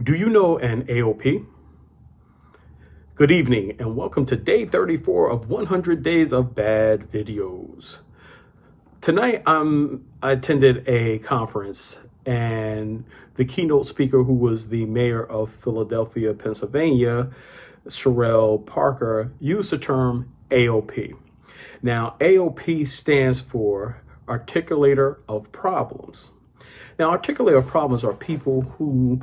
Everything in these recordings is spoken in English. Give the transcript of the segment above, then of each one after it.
Do you know an AOP? Good evening and welcome to day 34 of 100 Days of Bad Videos. Tonight I attended a conference and the keynote speaker, who was the mayor of Philadelphia, Pennsylvania, Sherelle Parker, used the term AOP. Now, AOP stands for Articulator of Problems. Now, articulator of problems are people who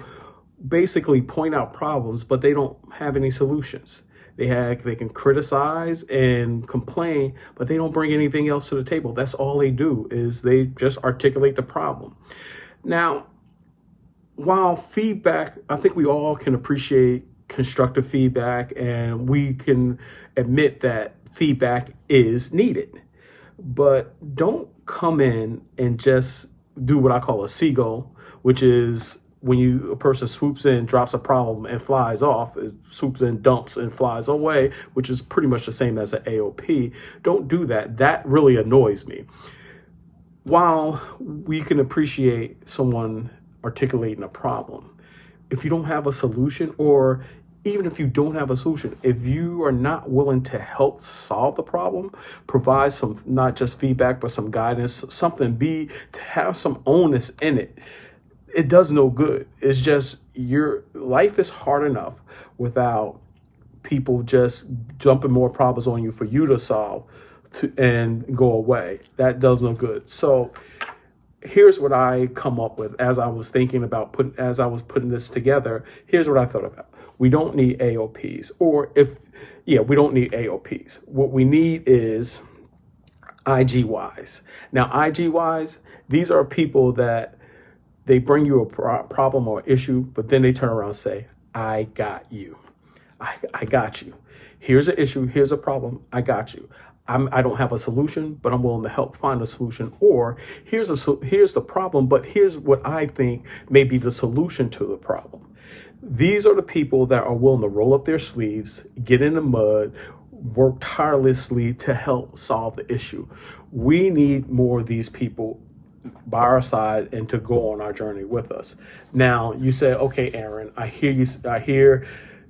basically point out problems, but they don't have any solutions. They can criticize and complain, but they don't bring anything else to the table. That's all they do, is they just articulate the problem. Now, while feedback, I think we all can appreciate constructive feedback, and we can admit that feedback is needed. But don't come in and just do what I call a seagull, which is when a person swoops in, drops a problem, and flies off. It swoops in, dumps, and flies away, which is pretty much the same as an AOP. Don't do that. That really annoys me. While we can appreciate someone articulating a problem, if you don't have a solution, or even if you don't have a solution, if you are not willing to help solve the problem, provide some, not just feedback, but some guidance, something, to have some onus in it, it does no good. It's just, your life is hard enough without people just dumping more problems on you for you to solve and go away. That does no good. So here's what I come up with as I was thinking about as I was putting this together. Here's what I thought about. We don't need AOPs, we don't need AOPs. What we need is IGYs. Now, IGYs, these are people that they bring you a problem or issue, but then they turn around and say, I got you. I got you. Here's an issue. Here's a problem. I got you. I don't have a solution, but I'm willing to help find a solution. Or here's the problem, but here's what I think may be the solution to the problem. These are the people that are willing to roll up their sleeves, get in the mud, work tirelessly to help solve the issue. We need more of these people by our side and to go on our journey with us. Now, you say, okay, Aaron, I hear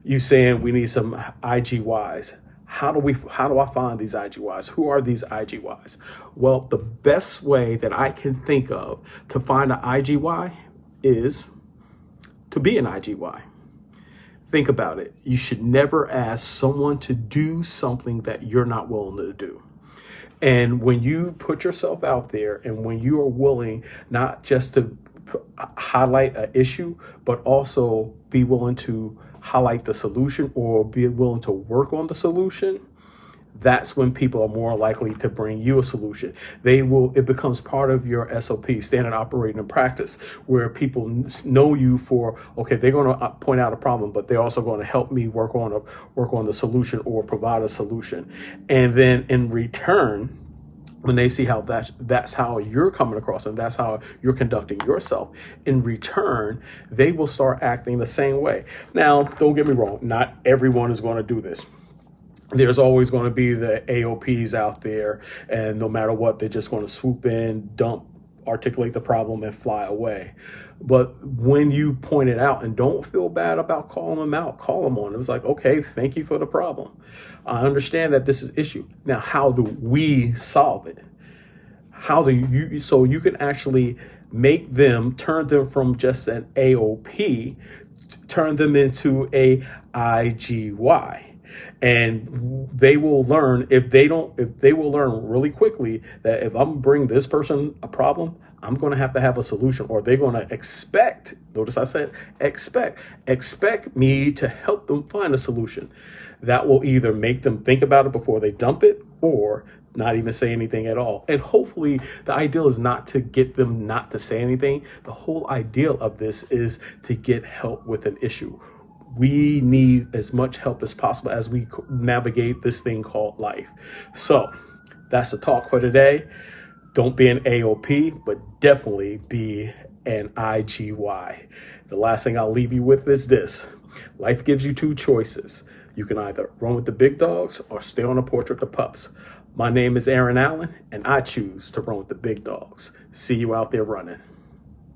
you saying we need some IGYs. How do I find these IGYs? Who are these IGYs? Well, the best way that I can think of to find an IGY is to be an IGY. Think about it. You should never ask someone to do something that you're not willing to do. And when you put yourself out there, and when you are willing not just to highlight an issue, but also be willing to highlight the solution or be willing to work on the solution, that's when people are more likely to bring you a solution. It becomes part of your SOP, standard operating practice, where people know you for, okay, they're going to point out a problem, but they're also going to help me work on the solution or provide a solution. And then in return, when they see how that's how you're coming across and that's how you're conducting yourself, in return, they will start acting the same way. Now, don't get me wrong, not everyone is going to do this. There's always going to be the AOPs out there, and no matter what, they're just going to swoop in, dump, articulate the problem, and fly away. But when you point it out, and don't feel bad about calling them out, call them on it. It was like, okay, thank you for the problem. I understand that this is an issue. Now, how do we solve it? So you can actually turn them from just an AOP, turn them into a IGY. And they will learn, they will learn really quickly that if I'm bringing this person a problem, I'm going to have a solution, or they're going to expect, notice I said expect me to help them find a solution. That will either make them think about it before they dump it, or not even say anything at all. And hopefully the ideal is not to get them not to say anything. The whole ideal of this is to get help with an issue. We need as much help as possible as we navigate this thing called life. So that's the talk for today. Don't be an AOP, but definitely be an IGY. The last thing I'll leave you with is this. Life gives you two choices. You can either run with the big dogs or stay on the porch with the pups. My name is Aaron Allen, and I choose to run with the big dogs. See you out there running.